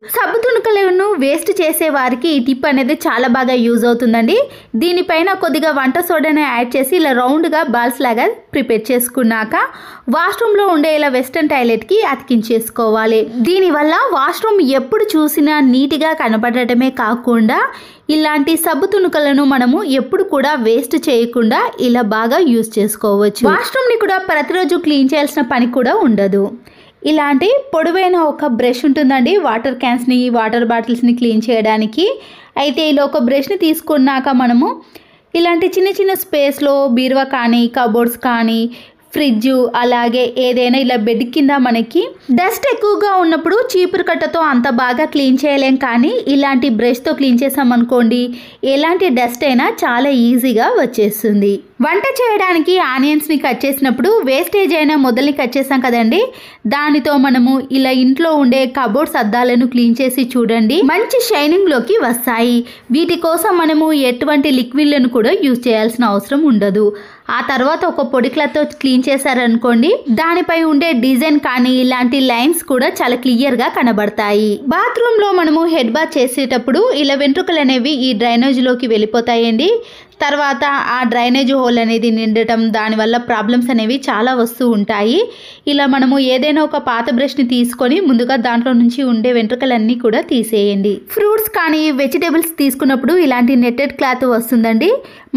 సబ్బు తుణుకలను వేస్ట్ చేసే వారికి ఈ టిప్ అనేది చాలా బాగా యూజ్ అవుతుందండి. దీనిపైన కొద్దిగా వంట సోడాని యాడ్ చేసి ఇలా రౌండ్గా బాల్స్ లాగా ప్రిపేర్ చేసుకున్నాక వాష్రూమ్లో ఉండే ఇలా వెస్టర్న్ టాయిలెట్కి అతికించేసుకోవాలి. దీనివల్ల వాష్రూమ్ ఎప్పుడు చూసినా నీట్గా కనబడటమే కాకుండా ఇలాంటి సబ్బు తుణుకలను మనము ఎప్పుడు కూడా వేస్ట్ చేయకుండా ఇలా బాగా యూజ్ చేసుకోవచ్చు. వాష్రూమ్ని కూడా ప్రతిరోజు క్లీన్ చేయాల్సిన పని కూడా ఉండదు. ఇలాంటి పొడవైన ఒక బ్రష్ ఉంటుందండి వాటర్ క్యాన్స్ని వాటర్ బాటిల్స్ని క్లీన్ చేయడానికి. అయితే ఇలా ఒక బ్రష్ని తీసుకున్నాక మనము ఇలాంటి చిన్న చిన్న స్పేస్లో బీరువా కానీ కబోర్డ్స్ కానీ ఫ్రిడ్జ్ అలాగే ఏదైనా ఇలా బెడ్ కింద మనకి డస్ట్ ఎక్కువగా ఉన్నప్పుడు చీపురు కట్టతో అంత బాగా క్లీన్ చేయలేం, కానీ ఇలాంటి బ్రష్తో క్లీన్ చేసామనుకోండి ఎలాంటి డస్ట్ అయినా చాలా ఈజీగా వచ్చేస్తుంది. వంట చేయడానికి ఆనియన్స్ని కట్ చేసినప్పుడు వేస్టేజ్ అయిన మొదల్ని కట్ చేసాం కదండి, దానితో మనము ఇలా ఇంట్లో ఉండే కబోర్డ్స్ అద్దాలను క్లీన్ చేసి చూడండి మంచి షైనింగ్లోకి వస్తాయి. వీటి కోసం మనము ఎటువంటి లిక్విడ్లను కూడా యూజ్ చేయాల్సిన అవసరం ఉండదు. ఆ తర్వాత ఒక పొడి క్లాత్తో క్లీన్ చేశారనుకోండి దానిపై ఉండే డిజైన్ కానీ ఇలాంటి లైన్స్ కూడా చాలా క్లియర్గా కనబడతాయి. బాత్రూంలో మనము హెడ్ బాత్ చేసేటప్పుడు ఇలా వెంట్రుకలు అనేవి ఈ డ్రైనేజ్లోకి వెళ్ళిపోతాయండి. తర్వాత ఆ డ్రైనేజ్ హోల్ అనేది నిండటం దానివల్ల ప్రాబ్లమ్స్ అనేవి చాలా వస్తూ ఉంటాయి. ఇలా మనము ఏదైనా ఒక పాత బ్రష్ని తీసుకొని ముందుగా దాంట్లో నుంచి ఉండే వెంట్రుకలన్నీ కూడా తీసేయండి. ఫ్రూట్స్ కానీ వెజిటేబుల్స్ తీసుకున్నప్పుడు ఇలాంటి నెట్టెడ్ క్లాత్ వస్తుందండి.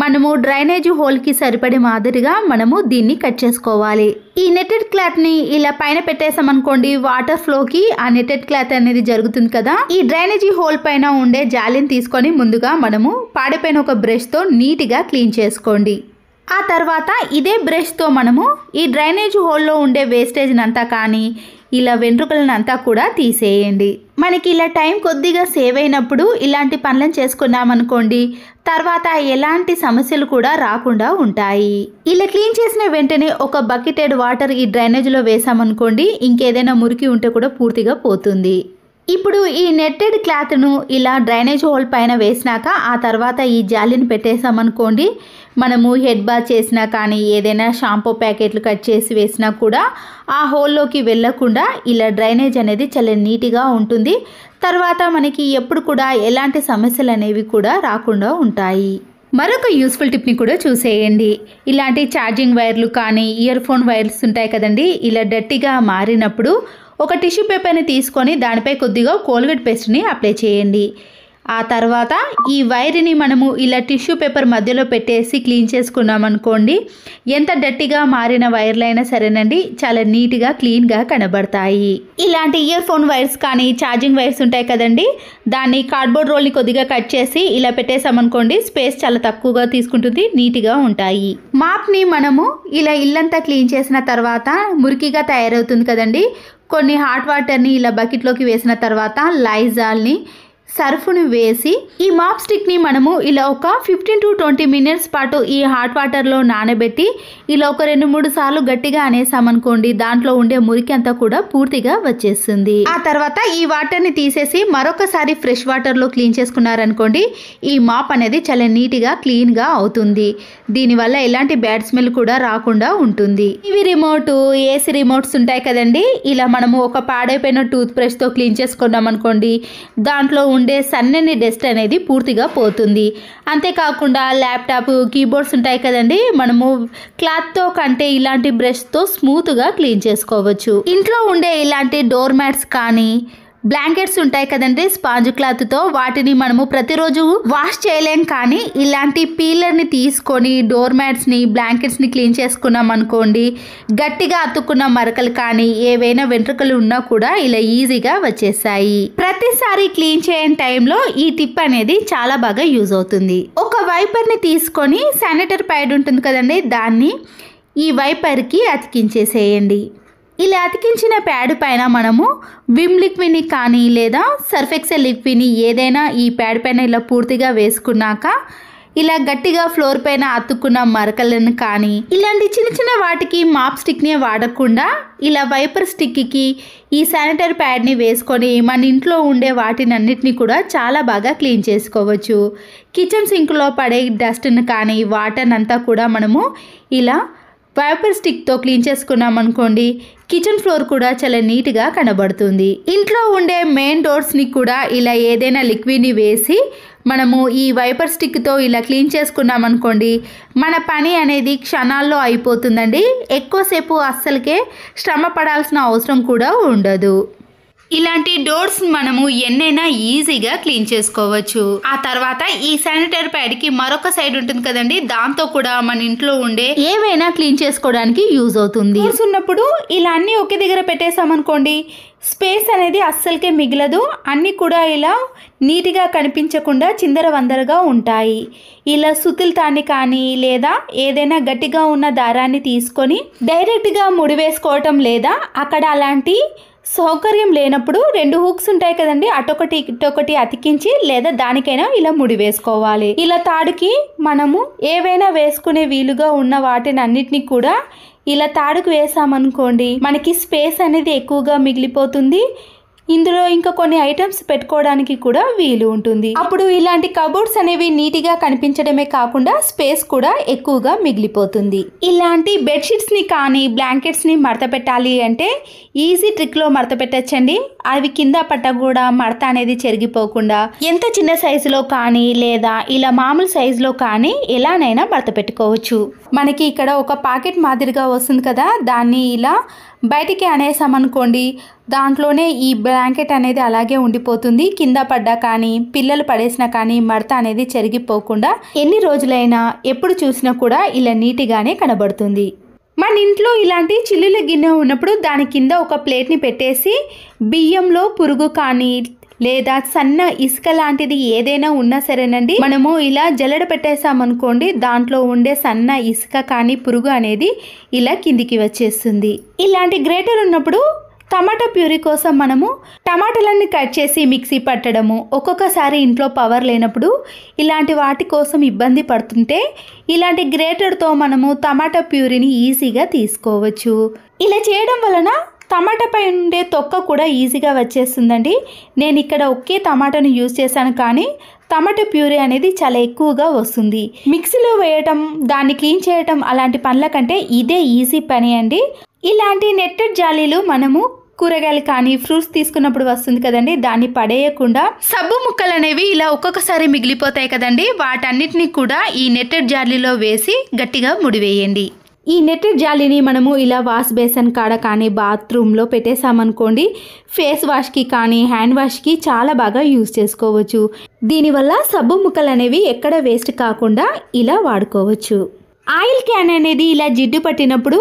మనము డ్రైనేజ్ హోల్కి సరిపడే మాదిరిగా మనము దీన్ని కట్ చేసుకోవాలి. ఈ నెట్టెడ్ క్లాత్ని ఇలా పైన పెట్టేసామనుకోండి వాటర్ ఫ్లోకి ఆ నెట్టెడ్ క్లాత్ అనేది జరుగుతుంది కదా. ఈ డ్రైనేజీ హోల్ పైన ఉండే జాలిని తీసుకొని ముందుగా మనము పాడిపోయిన ఒక బ్రష్తో నీట్గా క్లీన్ చేసుకోండి. ఆ తర్వాత ఇదే బ్రష్తో మనము ఈ డ్రైనేజ్ హోల్లో ఉండే వేస్టేజ్ని అంతా కానీ ఇలా వెంట్రుకలను అంతా కూడా తీసేయండి. మనకి ఇలా టైం కొద్దిగా సేవ్ అయినప్పుడు ఇలాంటి పనులను చేసుకున్నామనుకోండి తర్వాత ఎలాంటి సమస్యలు కూడా రాకుండా ఉంటాయి. ఇలా క్లీన్ చేసిన వెంటనే ఒక బకెటెడ్ వాటర్ ఈ డ్రైనేజ్లో వేసామనుకోండి ఇంకేదైనా మురికి ఉంటే కూడా పూర్తిగా పోతుంది. ఇప్పుడు ఈ నెట్టెడ్ క్లాత్ను ఇలా డ్రైనేజ్ హోల్ పైన వేసినాక ఆ తర్వాత ఈ జాలిని పెట్టేసామనుకోండి మనము హెడ్ బాత్ చేసినా కానీ ఏదైనా షాంపూ ప్యాకెట్లు కట్ చేసి వేసినా కూడా ఆ హోల్లోకి వెళ్ళకుండా ఇలా డ్రైనేజ్ అనేది చాలా నీట్గా ఉంటుంది. తర్వాత మనకి ఎప్పుడు కూడా ఎలాంటి సమస్యలు అనేవి కూడా రాకుండా ఉంటాయి. మరొక యూస్ఫుల్ టిప్ని కూడా చూసేయండి. ఇలాంటి ఛార్జింగ్ వైర్లు కానీ ఇయర్ ఫోన్ వైర్స్ ఉంటాయి కదండి, ఇలా డర్టీగా మారినప్పుడు ఒక టిష్యూ పేపర్ని తీసుకొని దానిపై కొద్దిగా కోల్గేట్ పేస్ట్ని అప్లై చేయండి. ఆ తర్వాత ఈ వైర్ని మనము ఇలా టిష్యూ పేపర్ మధ్యలో పెట్టేసి క్లీన్ చేసుకున్నామనుకోండి ఎంత డర్టీగా మారిన వైర్లైనా సరేనండి చాలా నీట్గా క్లీన్గా కనబడతాయి. ఇలాంటి ఇయర్ ఫోన్ వైర్స్ కానీ ఛార్జింగ్ వైర్స్ ఉంటాయి కదండి, దాన్ని కార్డ్బోర్డ్ రోల్ని కొద్దిగా కట్ చేసి ఇలా పెట్టేసామనుకోండి స్పేస్ చాలా తక్కువగా తీసుకుంటుంది, నీట్గా ఉంటాయి. మాప్ని మనము ఇలా ఇల్లంతా క్లీన్ చేసిన తర్వాత మురికిగా తయారవుతుంది కదండి, కొన్ని హాట్ వాటర్ని ఇలా బకెట్లోకి వేసిన తర్వాత లైజాల్ని సర్ఫ్ను వేసి ఈ మాప్ స్టిక్ని మనము ఇలా ఒక 15 to 20 minutes పాటు ఈ హాట్ వాటర్లో నానబెట్టి ఇలా ఒక 2-3 సార్లు గట్టిగా అనేసామనుకోండి దాంట్లో ఉండే మురికి అంతా కూడా పూర్తిగా వచ్చేస్తుంది. ఆ తర్వాత ఈ వాటర్ని తీసేసి మరొకసారి ఫ్రెష్ వాటర్లో క్లీన్ చేసుకున్నారనుకోండి ఈ మాప్ అనేది చాలా నీట్గా క్లీన్గా అవుతుంది. దీనివల్ల ఎలాంటి బ్యాడ్ స్మెల్ కూడా రాకుండా ఉంటుంది. టీవీ రిమోట్ ఏసీ రిమోట్స్ ఉంటాయి కదండి, ఇలా మనము ఒక పాడైపోయిన టూత్ బ్రష్తో క్లీన్ చేసుకున్నాం అనుకోండి దాంట్లో ఉండే సన్నని డస్ట్ అనేది పూర్తిగా పోతుంది. అంతేకాకుండా ల్యాప్టాప్ కీబోర్డ్స్ ఉంటాయి కదండి, మనము క్లాత్తో కంటే ఇలాంటి బ్రష్తో స్మూత్గా క్లీన్ చేసుకోవచ్చు. ఇంట్లో ఉండే ఇలాంటి డోర్ మ్యాట్స్ కానీ బ్లాంకెట్స్ ఉంటాయి కదండి స్పాంజ్ క్లాత్తో, వాటిని మనము ప్రతిరోజు వాష్ చేయలేం, కానీ ఇలాంటి పీలర్ని తీసుకొని డోర్ మ్యాట్స్ని బ్లాంకెట్స్ని క్లీన్ చేసుకున్నాం అనుకోండి గట్టిగా అతుక్కున్న మరకలు కానీ ఏవైనా వెంట్రుకలు ఉన్నా కూడా ఇలా ఈజీగా వచ్చేసాయి. ప్రతిసారి క్లీన్ చేయని టైంలో ఈ టిప్ అనేది చాలా బాగా యూజ్ అవుతుంది. ఒక వైపర్ని తీసుకొని శానిటరీ ప్యాడ్ ఉంటుంది కదండి దాన్ని ఈ వైపర్కి అతికించేసేయండి. ఇలా అతికించిన ప్యాడ్ పైన మనము విమ్ లిక్విడ్ని కానీ లేదా సర్ఫ్ ఎక్సెల్ లిక్విడ్ని ఏదైనా ఈ ప్యాడ్ పైన ఇలా పూర్తిగా వేసుకున్నాక ఇలా గట్టిగా ఫ్లోర్ పైన అతుక్కున్న మరకలను కానీ ఇలాంటి చిన్న చిన్న వాటికి మాప్ స్టిక్ని వాడకుండా ఇలా వైపర్ స్టిక్కి ఈ శానిటరీ ప్యాడ్ని వేసుకొని మన ఇంట్లో ఉండే వాటిని అన్నిటిని కూడా చాలా బాగా క్లీన్ చేసుకోవచ్చు. కిచెన్ సింక్లో పడే డస్ట్ని కానీ వాటర్ని అంతా కూడా మనము ఇలా వైపర్ స్టిక్తో క్లీన్ చేసుకున్నాం అనుకోండి, కిచెన్ ఫ్లోర్ కూడా చాలా నీట్గా కనబడుతుంది. ఇంట్లో ఉండే మెయిన్ డోర్స్ని కూడా ఇలా ఏదైనా లిక్విడ్ని వేసి మనము ఈ వైపర్ స్టిక్తో ఇలా క్లీన్ చేసుకున్నాం అనుకోండి, మన పని అనేది క్షణాల్లో అయిపోతుందండి. ఎక్కువసేపు అస్సలకే శ్రమ పడాల్సిన అవసరం కూడా ఉండదు. ఇలాంటి డోర్స్ మనము ఎన్నైనా ఈజీగా క్లీన్ చేసుకోవచ్చు. ఆ తర్వాత ఈ శానిటరీ ప్యాడ్కి మరొక సైడ్ ఉంటుంది కదండి, దాంతో కూడా మన ఇంట్లో ఉండే ఏవైనా క్లీన్ చేసుకోవడానికి యూజ్ అవుతుంది. డోర్స్ ఉన్నప్పుడు ఇలా అన్నీ ఒకే దగ్గర పెట్టేసామనుకోండి, స్పేస్ అనేది అస్సలకే మిగలదు. అన్నీ కూడా ఇలా నీట్గా కనిపించకుండా చిందరవందరగా ఉంటాయి. ఇలా సుతులతాన్ని కానీ లేదా ఏదైనా గట్టిగా ఉన్న దారాన్ని తీసుకొని డైరెక్ట్గా ముడివేసుకోవటం, లేదా అక్కడ అలాంటి సౌకర్యం లేనప్పుడు 2 హుక్స్ ఉంటాయి కదండి, అటొకటి ఇటొకటి అతికించి లేదా దానికైనా ఇలా ముడి వేసుకోవాలి. ఇలా తాడుకి మనము ఏవైనా వేసుకునే వీలుగా ఉన్న వాటిని అన్నిటినీ కూడా ఇలా తాడుకు వేసామనుకోండి, మనకి స్పేస్ అనేది ఎక్కువగా మిగిలిపోతుంది. ఇందులో ఇంకా కొన్ని ఐటమ్స్ పెట్టుకోవడానికి కూడా వీలు ఉంటుంది. అప్పుడు ఇలాంటి కబోర్డ్స్ అనేవి నీట్గా కనిపించడమే కాకుండా స్పేస్ కూడా ఎక్కువగా మిగిలిపోతుంది. ఇలాంటి బెడ్షీట్స్ ని కానీ బ్లాంకెట్స్ ని మడత పెట్టాలి అంటే ఈజీ ట్రిక్ లో మడత పెట్టచ్చండి. అవి కింద పట్ట కూడా మడత అనేది చెరిగిపోకుండా ఎంత చిన్న సైజులో కానీ లేదా ఇలా మామూలు సైజులో కానీ ఎలానైనా మడత పెట్టుకోవచ్చు. మనకి ఇక్కడ ఒక పాకెట్ మాదిరిగా వస్తుంది కదా, దాన్ని ఇలా బయటికి అనేసామనుకోండి, దాంట్లోనే ఈ బ్లాంకెట్ అనేది అలాగే ఉండిపోతుంది. కింద పడ్డా కానీ పిల్లలు పడేసినా కానీ మడత అనేది చెరిగిపోకుండా ఎన్ని రోజులైనా ఎప్పుడు చూసినా కూడా ఇలా నీట్గానే కనబడుతుంది. మన ఇంట్లో ఇలాంటి చిల్లుల గిన్నె ఉన్నప్పుడు దాని కింద ఒక ప్లేట్ని పెట్టేసి బియ్యంలో పురుగు కానీ లేదా సన్న ఇసుక లాంటిది ఏదైనా ఉన్నా సరేనండి, మనము ఇలా జల్లెడ పెట్టేసామనుకోండి, దాంట్లో ఉండే సన్న ఇసుక కానీ పురుగు అనేది ఇలా కిందికి వచ్చేస్తుంది. ఇలాంటి గ్రేటర్ ఉన్నప్పుడు టమాటా ప్యూరీ కోసం మనము టమాటాలన్నీ కట్ చేసి మిక్సీ పట్టడము, ఒక్కొక్కసారి ఇంట్లో పవర్ లేనప్పుడు ఇలాంటి వాటి కోసం ఇబ్బంది పడుతుంటే ఇలాంటి గ్రేటర్తో మనము టమాటా ప్యూరీని ఈజీగా తీసుకోవచ్చు. ఇలా చేయడం వలన టమాటాపై ఉండే తొక్క కూడా ఈజీగా వచ్చేస్తుందండి. నేను ఇక్కడ ఒకే టమాటాను యూజ్ చేశాను, కానీ టమాటా ప్యూరీ అనేది చాలా ఎక్కువగా వస్తుంది. మిక్సీలో వేయటం, దాన్ని క్లీన్ చేయటం అలాంటి పనుల కంటే ఇదే ఈజీ పని అండి. ఇలాంటి నెట్టెడ్ జాలీలు మనము కూరగాయలు కానీ ఫ్రూట్స్ తీసుకున్నప్పుడు వస్తుంది కదండి, దాన్ని పడేయకుండా సబ్బు ముక్కలు అనేవి ఇలా ఒక్కొక్కసారి మిగిలిపోతాయి కదండి, వాటన్నిటిని కూడా ఈ నెట్టెడ్ జాలీలో వేసి గట్టిగా ముడివేయండి. ఈ నెట్టెడ్ జాలీని మనము ఇలా వాష్ బేసిన్ కాడ కానీ బాత్రూంలో పెట్టేసామనుకోండి, ఫేస్ వాష్కి కానీ హ్యాండ్ వాష్కి చాలా బాగా యూజ్ చేసుకోవచ్చు. దీనివల్ల సబ్బు ముక్కలు అనేవి ఎక్కడ వేస్ట్ కాకుండా ఇలా వాడుకోవచ్చు. ఆయిల్ క్యాన్ అనేది ఇలా జిడ్డు పట్టినప్పుడు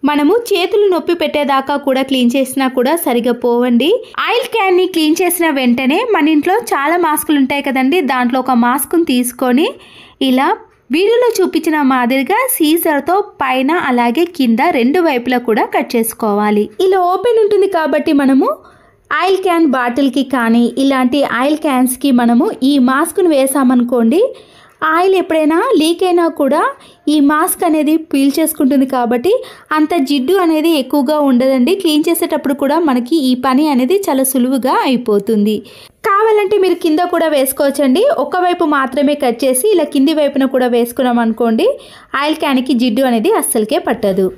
మనము చేతులు నొప్పి పెట్టేదాకా కూడా క్లీన్ చేసినా కూడా సరిగా పోవండి. ఆయిల్ క్యాన్ని క్లీన్ చేసిన వెంటనే మన ఇంట్లో చాలా మాస్కులు ఉంటాయి కదండి, దాంట్లో ఒక మాస్క్ని తీసుకొని ఇలా వీడియోలో చూపించిన మాదిరిగా సీజర్తో పైన అలాగే కింద 2 వైపులా కూడా కట్ చేసుకోవాలి. ఇలా ఓపెన్ ఉంటుంది కాబట్టి మనము ఆయిల్ క్యాన్ బాటిల్కి కానీ ఇలాంటి ఆయిల్ క్యాన్స్కి మనము ఈ మాస్క్ను వేసామనుకోండి, ఆయిల్ ఎప్పుడైనా లీక్ అయినా కూడా ఈ మాస్క్ అనేది పీల్ చేసుకుంటుంది కాబట్టి అంత జిడ్డు అనేది ఎక్కువగా ఉండదండి. క్లీన్ చేసేటప్పుడు కూడా మనకి ఈ పని అనేది చాలా సులువుగా అయిపోతుంది. కావాలంటే మీరు కింద కూడా వేసుకోవచ్చండి. ఒకవైపు మాత్రమే కట్ చేసి ఇలా కింది వైపున కూడా వేసుకున్నాం అనుకోండి, ఆయిల్ క్యాన్కి జిడ్డు అనేది అస్సలకే పట్టదు.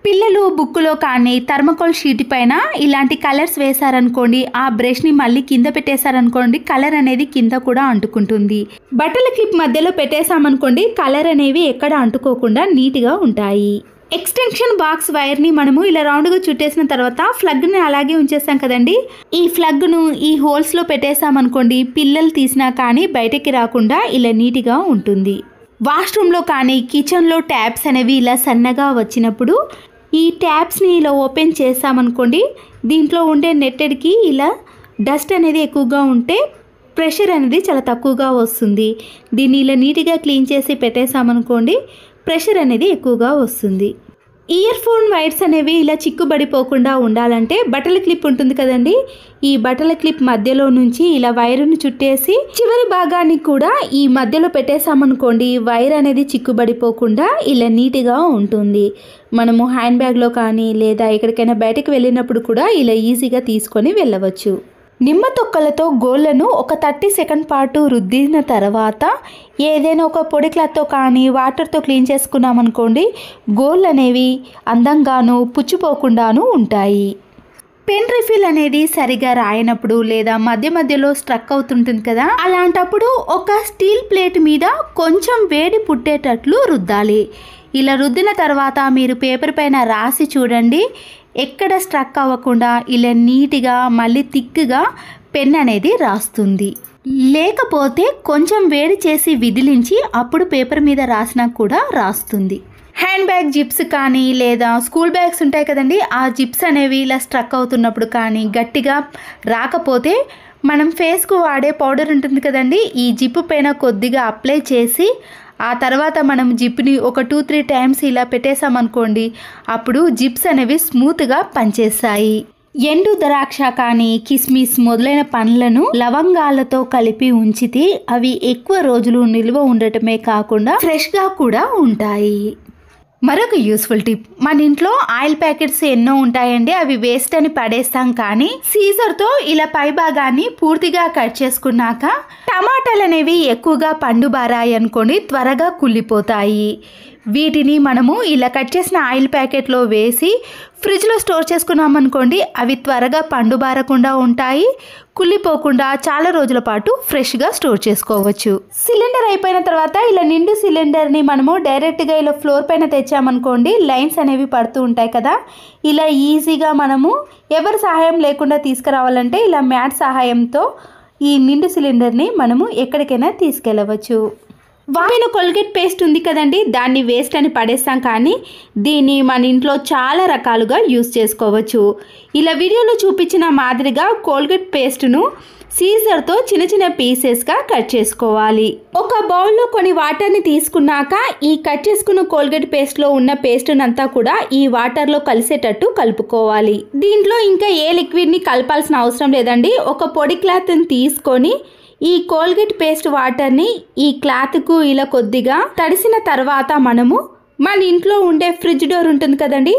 పిల్లలు బుక్కులో కానీ థర్మకోల్ షీట్ పైన ఇలాంటి కలర్స్ వేశారనుకోండి, ఆ బ్రష్ని మళ్ళీ కింద పెట్టేశారనుకోండి, కలర్ అనేది కింద కూడా అంటుకుంటుంది. బట్టల క్లిప్ మధ్యలో పెట్టేశామనుకోండి, కలర్ అనేవి ఎక్కడ అంటుకోకుండా నీట్గా ఉంటాయి. ఎక్స్టెన్షన్ బాక్స్ వైర్ని మనము ఇలా రౌండ్గా చుట్టేసిన తర్వాత ప్లగ్ని అలాగే ఉంచేస్తాం కదండి, ఈ ప్లగ్ను ఈ హోల్స్లో పెట్టేసామనుకోండి, పిల్లలు తీసినా కానీ బయటకి రాకుండా ఇలా నీట్గా ఉంటుంది. వాష్రూమ్లో కానీ కిచెన్లో ట్యాప్స్ అనేవి ఇలా సన్నగా వచ్చినప్పుడు ఈ ట్యాప్స్ని ఇలా ఓపెన్ చేసామనుకోండి, దీంట్లో ఉండే నెట్టెడ్కి ఇలా డస్ట్ అనేది ఎక్కువగా ఉంటే ప్రెషర్ అనేది చాలా తక్కువగా వస్తుంది. దీన్ని ఇలా నీట్గా క్లీన్ చేసి పెట్టేసామనుకోండి, ప్రెషర్ అనేది ఎక్కువగా వస్తుంది. ఇయర్ ఫోన్ వైర్స్ అనేవి ఇలా చిక్కుబడిపోకుండా ఉండాలంటే బట్టల క్లిప్ ఉంటుంది కదండి, ఈ బట్టల క్లిప్ మధ్యలో నుంచి ఇలా వైరును చుట్టేసి చివరి భాగాన్ని కూడా ఈ మధ్యలో పెట్టేసామనుకోండి, వైర్ అనేది చిక్కుబడిపోకుండా ఇలా నీట్గా ఉంటుంది. మనము హ్యాండ్ బ్యాగ్లో కానీ లేదా ఎక్కడికైనా బయటకు వెళ్ళినప్పుడు కూడా ఇలా ఈజీగా తీసుకొని వెళ్ళవచ్చు. నిమ్మ తొక్కలతో గోళ్ళను ఒక 30 సెకండ్ పాటు రుద్దిన తర్వాత ఏదైనా ఒక పొడి క్లాత్తో కానీ వాటర్తో క్లీన్ చేసుకున్నామనుకోండి, గోళ్ళు అనేవి అందంగాను పుచ్చిపోకుండాను ఉంటాయి. పెన్ రిఫిల్ అనేది సరిగా రాయనప్పుడు లేదా మధ్య మధ్యలో స్ట్రక్ అవుతుంటుంది కదా, అలాంటప్పుడు ఒక స్టీల్ ప్లేట్ మీద కొంచెం వేడి పుట్టేటట్లు రుద్దాలి. ఇలా రుద్దిన తర్వాత మీరు పేపర్ పైన రాసి చూడండి, ఎక్కడ స్ట్రక్ అవ్వకుండా ఇలా నీట్గా మళ్ళీ థిక్గా పెన్ అనేది రాస్తుంది. లేకపోతే కొంచెం వేడి చేసి విదిలించి అప్పుడు పేపర్ మీద రాసినా కూడా రాస్తుంది. హ్యాండ్ బ్యాగ్ జిప్స్ కానీ లేదా స్కూల్ బ్యాగ్స్ ఉంటాయి కదండి, ఆ జిప్స్ అనేవి ఇలా స్ట్రక్ అవుతున్నప్పుడు కానీ గట్టిగా రాకపోతే మనం ఫేస్కు వాడే పౌడర్ ఉంటుంది కదండి, ఈ జిప్ పైన కొద్దిగా అప్లై చేసి ఆ తర్వాత మనం జిప్ని ఒక 2-3 టైమ్స్ ఇలా పెట్టేసామనుకోండి, అప్పుడు జిప్స్ అనేవి స్మూత్గా పనిచేస్తాయి. ఎండు ద్రాక్ష కానీ కిస్మిస్ మొదలైన పండ్లను లవంగాలతో కలిపి ఉంచితే అవి ఎక్కువ రోజులు నిల్వ ఉండటమే కాకుండా ఫ్రెష్గా కూడా ఉంటాయి. మరొక యూస్ఫుల్ టిప్, మన ఇంట్లో ఆయిల్ ప్యాకెట్స్ ఎన్నో ఉంటాయండి, అవి వేస్ట్ అని పడేస్తాం. కానీ సీజర్తో ఇలా పై భాగాన్ని పూర్తిగా కట్ చేసుకున్నాక టమాటాలు అనేవి ఎక్కువగా పండు బారాయి అనుకోండి, త్వరగా కుళ్ళిపోతాయి. వీటిని మనము ఇలా కట్ చేసిన ఆయిల్ ప్యాకెట్లో వేసి ఫ్రిడ్జ్లో స్టోర్ చేసుకున్నాం అనుకోండి, అవి త్వరగా పండు బారకుండా ఉంటాయి, కుళ్ళిపోకుండా చాలా రోజుల పాటు ఫ్రెష్గా స్టోర్ చేసుకోవచ్చు. సిలిండర్ అయిపోయిన తర్వాత ఇలా నిండు సిలిండర్ని మనము డైరెక్ట్గా ఇలా ఫ్లోర్ పైన తెచ్చామనుకోండి, లైన్స్ అనేవి పడుతూ ఉంటాయి కదా, ఇలా ఈజీగా మనము ఎవరి సహాయం లేకుండా తీసుకురావాలంటే ఇలా మ్యాట్ సహాయంతో ఈ నిండు సిలిండర్ని మనము ఎక్కడికైనా తీసుకెళ్ళవచ్చు. వాడిన కోల్గేట్ పేస్ట్ ఉంది కదండి, దాన్ని వేస్ట్ అని పడేస్తాం. కానీ దీన్ని మన ఇంట్లో చాలా రకాలుగా యూస్ చేసుకోవచ్చు. ఇలా వీడియోలో చూపించిన మాదిరిగా కోల్గేట్ పేస్ట్ను సీజర్తో చిన్న చిన్న పీసెస్గా కట్ చేసుకోవాలి. ఒక బౌల్లో కొన్ని వాటర్ని తీసుకున్నాక ఈ కట్ చేసుకున్న కోల్గేట్ పేస్ట్లో ఉన్న పేస్ట్నంతా కూడా ఈ వాటర్లో కలిసేటట్టు కలుపుకోవాలి. దీంట్లో ఇంకా ఏ లిక్విడ్ని కలపాల్సిన అవసరం లేదండి. ఒక పొడి క్లాత్ని తీసుకొని ఈ కోల్గేట్ పేస్ట్ వాటర్ని ఈ క్లాత్కు ఇలా కొద్దిగా తడిసిన తర్వాత మనము మన ఇంట్లో ఉండే ఫ్రిడ్జ్ డోర్ ఉంటుంది కదండి,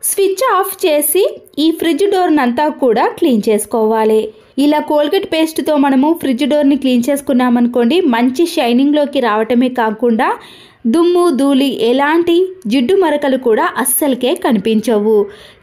స్విచ్ ఆఫ్ చేసి ఈ ఫ్రిడ్జ్ డోర్నంతా కూడా క్లీన్ చేసుకోవాలి. ఇలా కోల్గేట్ పేస్ట్తో మనము ఫ్రిడ్జ్ డోర్ని క్లీన్ చేసుకున్నామనుకోండి, మంచి షైనింగ్లోకి రావటమే కాకుండా దుమ్ము ధూళి ఎలాంటి జిడ్డు మరకలు కూడా అస్సలకే కనిపించవు.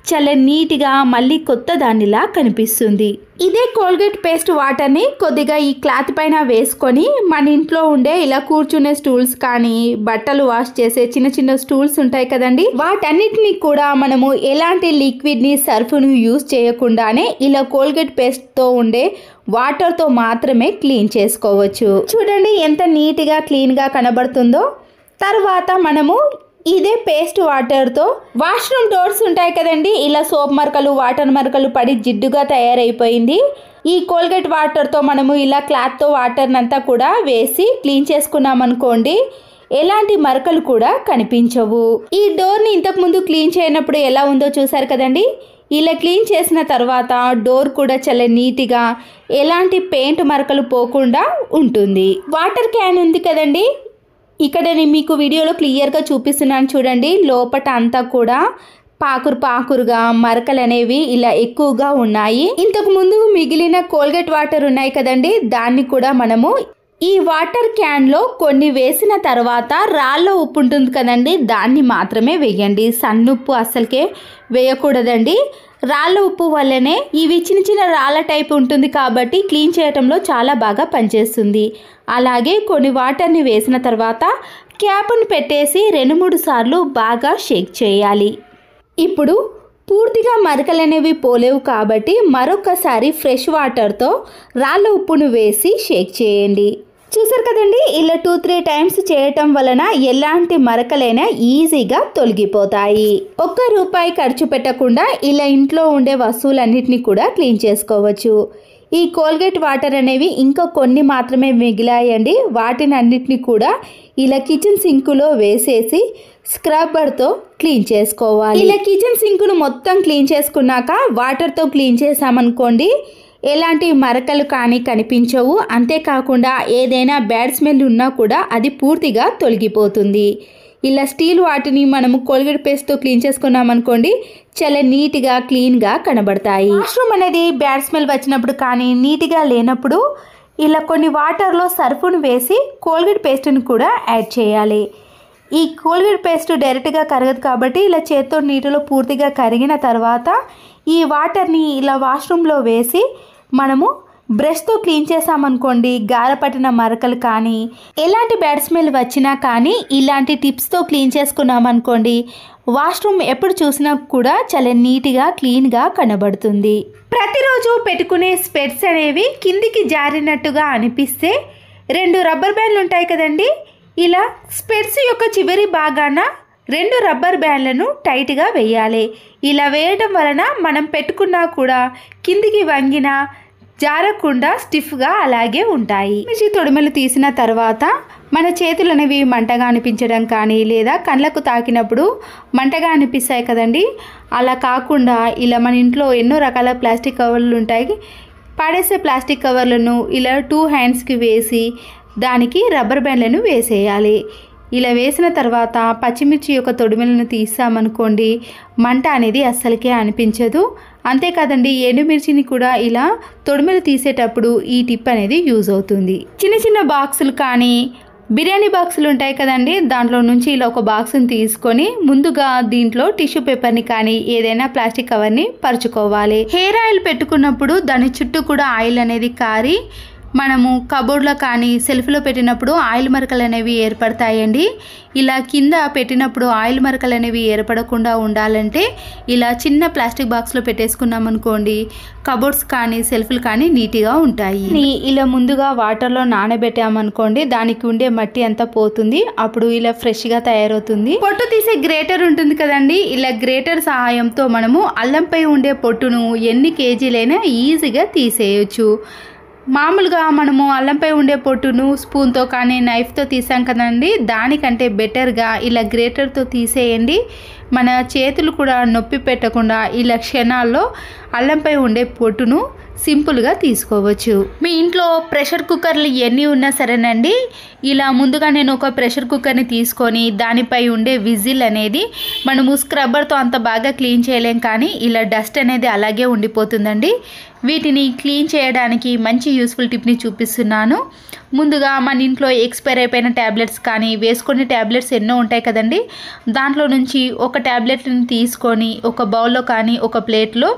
చాలా నీట్గా మళ్ళీ కొత్త దానిలా కనిపిస్తుంది. ఇదే కోల్గేట్ పేస్ట్ వాటర్ని కొద్దిగా ఈ క్లాత్ పైన వేసుకొని మన ఇంట్లో ఉండే ఇలా కూర్చునే స్టూల్స్ కానీ బట్టలు వాష్ చేసే చిన్న చిన్న స్టూల్స్ ఉంటాయి కదండి, వాటన్నిటిని కూడా మనము ఎలాంటి లిక్విడ్ని సర్ఫ్ను యూజ్ చేయకుండానే ఇలా కోల్గేట్ పేస్ట్తో ఉండే వాటర్తో మాత్రమే క్లీన్ చేసుకోవచ్చు. చూడండి ఎంత నీట్గా క్లీన్గా కనబడుతుందో. తర్వాత మనము ఇదే పేస్ట్ వాటర్తో వాష్రూమ్ డోర్స్ ఉంటాయి కదండి, ఇలా సోప్ మరకలు వాటర్ మరకలు పడి జిడ్డుగా తయారైపోయింది, ఈ కోల్గేట్ వాటర్తో మనము ఇలా క్లాత్తో వాటర్నంతా కూడా వేసి క్లీన్ చేసుకున్నామనుకోండి, ఎలాంటి మరకలు కూడా కనిపించవు. ఈ డోర్ని ఇంతకుముందు క్లీన్ చేయనప్పుడు ఎలా ఉందో చూసారు కదండి, ఇలా క్లీన్ చేసిన తర్వాత డోర్ కూడా చాలా నీట్గా ఎలాంటి పెయింట్ మరకలు పోకుండా ఉంటుంది. వాటర్ క్యాన్ ఉంది కదండి, ఇక్కడ నేను మీకు వీడియోలో క్లియర్గా చూపిస్తున్నాను చూడండి, లోపట అంతా కూడా పాకురుగా మరకలు అనేవి ఇలా ఎక్కువగా ఉన్నాయి. ఇంతకు ముందు మిగిలిన కోల్గేట్ వాటర్ ఉన్నాయి కదండి, దాన్ని కూడా మనము ఈ వాటర్ క్యాన్లో కొన్ని వేసిన తర్వాత రాళ్ళ ఉప్పు ఉంటుంది కదండి, దాన్ని మాత్రమే వేయండి. సన్నుప్పు అస్సలకే వేయకూడదండి. రాళ్ళ ఉప్పు వల్లనే ఇవి చిన్న చిన్న రాళ్ళ టైప్ ఉంటుంది కాబట్టి క్లీన్ చేయటంలో చాలా బాగా పనిచేస్తుంది. అలాగే కొన్ని వాటర్ని వేసిన తర్వాత క్యాప్ని పెట్టేసి 2-3 సార్లు బాగా షేక్ చేయాలి. ఇప్పుడు పూర్తిగా మరకలు అనేవి పోలేవు కాబట్టి మరొకసారి ఫ్రెష్ వాటర్తో రాళ్ళ ఉప్పును వేసి షేక్ చేయండి. చూసారు కదండి, ఇలా 2-3 టైమ్స్ చేయటం వలన ఎలాంటి మరకలైనా ఈజీగా తొలగిపోతాయి. ₹1 ఖర్చు పెట్టకుండా ఇలా ఇంట్లో ఉండే వస్తువులన్నిటిని కూడా క్లీన్ చేసుకోవచ్చు. ఈ కోల్గేట్ వాటర్ అనేవి ఇంకా కొన్ని మాత్రమే మిగిలాయండి, వాటిని అన్నిటిని కూడా ఇలా కిచెన్ సింకులో వేసేసి స్క్రబ్బర్తో క్లీన్ చేసుకోవాలి. ఇలా కిచెన్ సింకును మొత్తం క్లీన్ చేసుకున్నాక వాటర్తో క్లీన్ చేసామనుకోండి, ఎలాంటి మరకలు కానీ కనిపించవు. అంతేకాకుండా ఏదైనా బ్యాడ్ స్మెల్ ఉన్నా కూడా అది పూర్తిగా తొలగిపోతుంది. ఇలా స్టీల్ వాటిని మనము కోల్గేట్ పేస్ట్తో క్లీన్ చేసుకున్నాం అనుకోండి, చాలా నీట్గా క్లీన్గా కనబడతాయి. వాష్రూమ్ అనేది బ్యాడ్ స్మెల్ వచ్చినప్పుడు కానీ నీట్గా లేనప్పుడు ఇలా కొన్ని వాటర్లో సర్ఫును వేసి కోల్గేట్ పేస్ట్ని కూడా యాడ్ చేయాలి. ఈ కోల్గేట్ పేస్ట్ డైరెక్ట్గా కరగదు కాబట్టి ఇలా చేత్తో నీటిలో పూర్తిగా కరిగిన తర్వాత ఈ వాటర్ని ఇలా వాష్రూమ్లో వేసి మనము బ్రష్తో క్లీన్ చేసామనుకోండి, గారపట్టిన మరకలు కానీ ఎలాంటి బ్యాడ్ స్మెల్ వచ్చినా కానీ ఇలాంటి టిప్స్తో క్లీన్ చేసుకున్నామనుకోండి, వాష్రూమ్ ఎప్పుడు చూసినా కూడా చాలా నీట్గా క్లీన్గా కనబడుతుంది. ప్రతిరోజు పెట్టుకునే స్పెట్స్ అనేవి కిందికి జారినట్టుగా అనిపిస్తే 2 రబ్బర్ బ్యాండ్లు ఉంటాయి కదండి, ఇలా స్పెట్స్ యొక్క చివరి భాగాన 2 రబ్బర్ బ్యాండ్లను టైట్గా వేయాలి. ఇలా వేయడం వలన మనం పెట్టుకున్నా కూడా కిందికి వంగిన జారకుండా స్టిఫ్గా అలాగే ఉంటాయి. మిర్చి తొడిమెలు తీసిన తర్వాత మన చేతులు అనేవి మంటగా అనిపించడం కానీ లేదా కళ్ళకు తాకినప్పుడు మంటగా అనిపిస్తాయి కదండి, అలా కాకుండా ఇలా మన ఇంట్లో ఎన్నో రకాల ప్లాస్టిక్ కవర్లు ఉంటాయి. పడేసే ప్లాస్టిక్ కవర్లను ఇలా 2 హ్యాండ్స్కి వేసి దానికి రబ్బర్ బ్యాండ్లను వేసేయాలి. ఇలా వేసిన తర్వాత పచ్చిమిర్చి యొక్క తొడిమెలను తీసామనుకోండి, మంట అనేది అస్సలకే అనిపించదు. అంతేకాదండి, ఎండుమిర్చిని కూడా ఇలా తొడిమెలు తీసేటప్పుడు ఈ టిప్ అనేది యూజ్ అవుతుంది. చిన్న చిన్న బాక్సులు కానీ బిర్యానీ బాక్సులు ఉంటాయి కదండి, దాంట్లో నుంచి ఇలా ఒక బాక్స్ని తీసుకొని ముందుగా దీంట్లో టిష్యూ పేపర్ని కానీ ఏదైనా ప్లాస్టిక్ కవర్ని పరుచుకోవాలి. హెయిర్ ఆయిల్ పెట్టుకున్నప్పుడు దాని చుట్టూ కూడా ఆయిల్ అనేది కారి మనము కబోర్డ్లో కానీ సెల్ఫ్లో పెట్టినప్పుడు ఆయిల్ మరకలు అనేవి ఏర్పడతాయండి. ఇలా కింద పెట్టినప్పుడు ఆయిల్ మరకలు అనేవి ఏర్పడకుండా ఉండాలంటే ఇలా చిన్న ప్లాస్టిక్ బాక్స్లో పెట్టేసుకున్నాం అనుకోండి, కబోర్డ్స్ కానీ సెల్ఫ్లు కానీ నీట్గా ఉంటాయి. ఇలా ముందుగా వాటర్లో నానబెట్టామనుకోండి, దానికి ఉండే మట్టి అంతా పోతుంది, అప్పుడు ఇలా ఫ్రెష్గా తయారవుతుంది. పొట్టు తీసే గ్రేటర్ ఉంటుంది కదండి, ఇలా గ్రేటర్ సహాయంతో మనము అల్లంపై ఉండే పొట్టును ఎన్ని కేజీలైనా ఈజీగా తీసేయచ్చు. మామూలుగా మనము అల్లంపై ఉండే పొట్టును స్పూన్తో కానీ నైఫ్తో తీసాం కదండి, దానికంటే బెటర్గా ఇలా గ్రేటర్తో తీసేయండి. మన చేతులు కూడా నొప్పి పెట్టకుండా ఇలా క్షణాల్లో అల్లంపై ఉండే పొట్టును సింపుల్గా తీసుకోవచ్చు. మీ ఇంట్లో ప్రెషర్ కుక్కర్లు ఎన్ని ఉన్నా సరేనండి, ఇలా ముందుగా నేను ఒక ప్రెషర్ కుక్కర్ని తీసుకొని దానిపై ఉండే విజిల్ అనేది మనము స్క్రబ్బర్తో అంత బాగా క్లీన్ చేయలేం కానీ ఇలా డస్ట్ అనేది అలాగే ఉండిపోతుందండి. వీటిని క్లీన్ చేయడానికి మంచి యూస్ఫుల్ టిప్ని చూపిస్తున్నాను. ముందుగా మన ఇంట్లో ఎక్స్పైర్ అయిపోయిన ట్యాబ్లెట్స్ కానీ వేసుకునే ట్యాబ్లెట్స్ ఎన్నో ఉంటాయి కదండి, దాంట్లో నుంచి ఒక ట్యాబ్లెట్ని తీసుకొని ఒక బౌల్లో కానీ ఒక ప్లేట్లో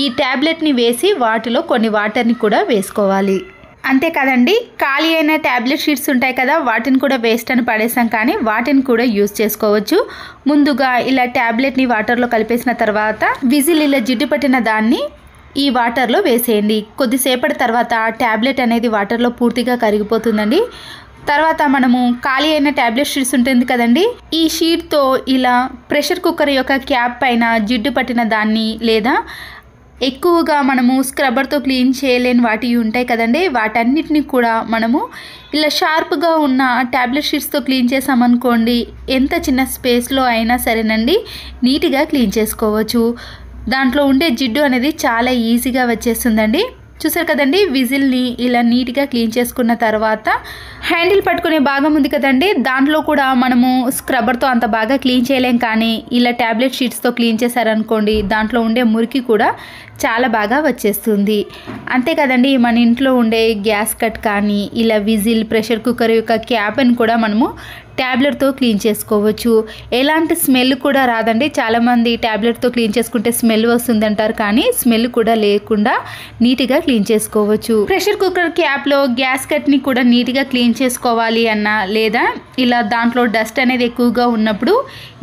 ఈ ట్యాబ్లెట్ని వేసి వాటిలో కొన్ని వాటర్ని కూడా వేసుకోవాలి. అంతే కదండి, ఖాళీ అయిన ట్యాబ్లెట్ షీట్స్ ఉంటాయి కదా, వాటిని కూడా వేస్ట్ అని పడేసాం కానీ వాటిని కూడా యూజ్ చేసుకోవచ్చు. ముందుగా ఇలా ట్యాబ్లెట్ని వాటర్లో కలిపేసిన తర్వాత విజిల్ ఇలా జిడ్డు పట్టిన దాన్ని ఈ వాటర్లో వేసేయండి. కొద్దిసేపటి తర్వాత ట్యాబ్లెట్ అనేది వాటర్లో పూర్తిగా కరిగిపోతుందండి. తర్వాత మనము ఖాళీ అయిన ట్యాబ్లెట్ షీట్స్ ఉంటుంది కదండి, ఈ షీట్తో ఇలా ప్రెషర్ కుక్కర్ యొక్క క్యాప్ పైన జిడ్డు పట్టిన దాన్ని లేదా ఎక్కువగా మనము స్క్రబ్బర్తో క్లీన్ చేయలేని వాటి ఉంటాయి కదండి, వాటన్నిటిని కూడా మనము ఇలా షార్ప్గా ఉన్న ట్యాబ్లెట్ షీట్స్తో క్లీన్ చేసామనుకోండి, ఎంత చిన్న స్పేస్లో అయినా సరేనండి నీట్గా క్లీన్ చేసుకోవచ్చు. దాంట్లో ఉండే జిడ్డు అనేది చాలా ఈజీగా వచ్చేస్తుందండి. చూసారు కదండి, విజిల్ని ఇలా నీట్గా క్లీన్ చేసుకున్న తర్వాత హ్యాండిల్ పట్టుకునే భాగం ఉంది కదండి, దాంట్లో కూడా మనము స్క్రబ్బర్తో అంత బాగా క్లీన్ చేయలేం కానీ ఇలా ట్యాబ్లెట్ షీట్స్తో క్లీన్ చేశారనుకోండి, దాంట్లో ఉండే మురికి కూడా చాలా బాగా వచ్చేస్తుంది. అంతే కదండి, మన ఇంట్లో ఉండే గ్యాస్ కట్ కానీ ఇలా విజిల్ ప్రెషర్ కుక్కర్ యొక్క క్యాప్ని కూడా మనము ట్యాబ్లెట్తో క్లీన్ చేసుకోవచ్చు. ఎలాంటి స్మెల్ కూడా రాదండి. చాలామంది ట్యాబ్లెట్తో క్లీన్ చేసుకుంటే స్మెల్ వస్తుందంటారు, కానీ స్మెల్ కూడా లేకుండా నీట్గా క్లీన్ చేసుకోవచ్చు. ప్రెషర్ కుక్కర్ క్యాప్లో గ్యాస్ కట్ని కూడా నీట్గా క్లీన్ చేసుకోవాలి అన్నా లేదా ఇలా దాంట్లో డస్ట్ అనేది ఎక్కువగా ఉన్నప్పుడు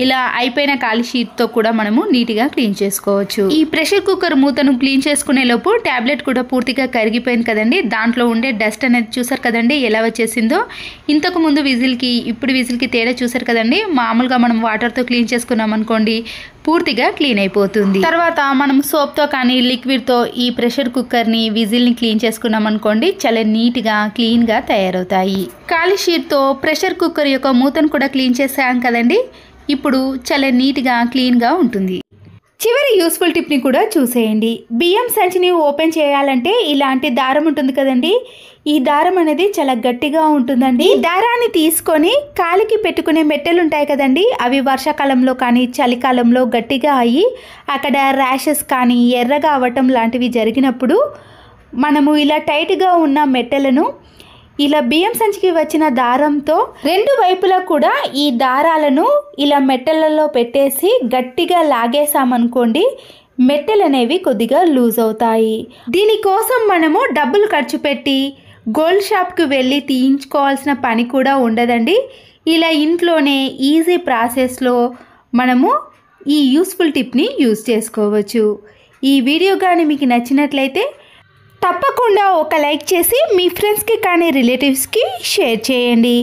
ఇలా అయిపోయిన ఖాళీ షీట్తో కూడా మనము నీట్గా క్లీన్ చేసుకోవచ్చు. ఈ ప్రెషర్ కుక్కర్ మూతను క్లీన్ చేసుకునే లోపు ట్యాబ్లెట్ కూడా పూర్తిగా కరిగిపోయింది కదండి, దాంట్లో ఉండే డస్ట్ అనేది చూసారు కదండి ఎలా వచ్చేసిందో. ఇంతకు ముందు విజిల్కి ఇప్పుడు విజిల్కి తేడా చూసారు కదండి. మామూలుగా మనం వాటర్తో క్లీన్ చేసుకున్నాం అనుకోండి పూర్తిగా క్లీన్ అయిపోతుంది. తర్వాత మనం సోప్తో కానీ లిక్విడ్తో ఈ ప్రెషర్ కుక్కర్ని విజిల్ని క్లీన్ చేసుకున్నాం అనుకోండి చాలా నీట్గా క్లీన్గా తయారవుతాయి. ఖాళీ షీట్తో ప్రెషర్ కుక్కర్ యొక్క మూతను కూడా క్లీన్ చేసాం కదండి, ఇప్పుడు చాలా నీట్గా క్లీన్గా ఉంటుంది. చివరి యూస్ఫుల్ టిప్ని కూడా చూసేయండి. బియ్యం సంచిని ఓపెన్ చేయాలంటే ఇలాంటి దారం ఉంటుంది కదండి, ఈ దారం అనేది చాలా గట్టిగా ఉంటుందండి. ఈ దారాన్ని తీసుకొని కాలికి పెట్టుకునే మెట్టెలు ఉంటాయి కదండి, అవి వర్షాకాలంలో కానీ చలికాలంలో గట్టిగా అయ్యి అక్కడ ర్యాషెస్ కానీ ఎర్రగా అవ్వటం లాంటివి జరిగినప్పుడు మనము ఇలా టైట్గా ఉన్న మెట్టెలను ఇలా బియ్యం సంచికి వచ్చిన దారంతో రెండు వైపులా కూడా ఈ దారాలను ఇలా మెట్టెలలో పెట్టేసి గట్టిగా లాగేసామనుకోండి, మెట్టెలు అనేవి కొద్దిగా లూజ్ అవుతాయి. దీనికోసం మనము డబ్బులు ఖర్చు పెట్టి గోల్డ్ షాప్కి వెళ్ళి తీయించుకోవాల్సిన పని కూడా ఉండదండి. ఇలా ఇంట్లోనే ఈజీ ప్రాసెస్లో మనము ఈ యూస్ఫుల్ టిప్ని యూజ్ చేసుకోవచ్చు. ఈ వీడియో కానీ మీకు నచ్చినట్లయితే తప్పకుండా ఒక లైక్ చేసి మీ ఫ్రెండ్స్కి కానీ రిలేటివ్స్కి షేర్ చేయండి.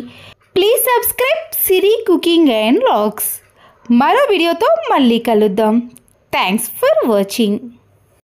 Please subscribe Siri cooking and vlogs. మరో వీడియోతో మళ్ళీ కలుద్దాం. Thanks for watching.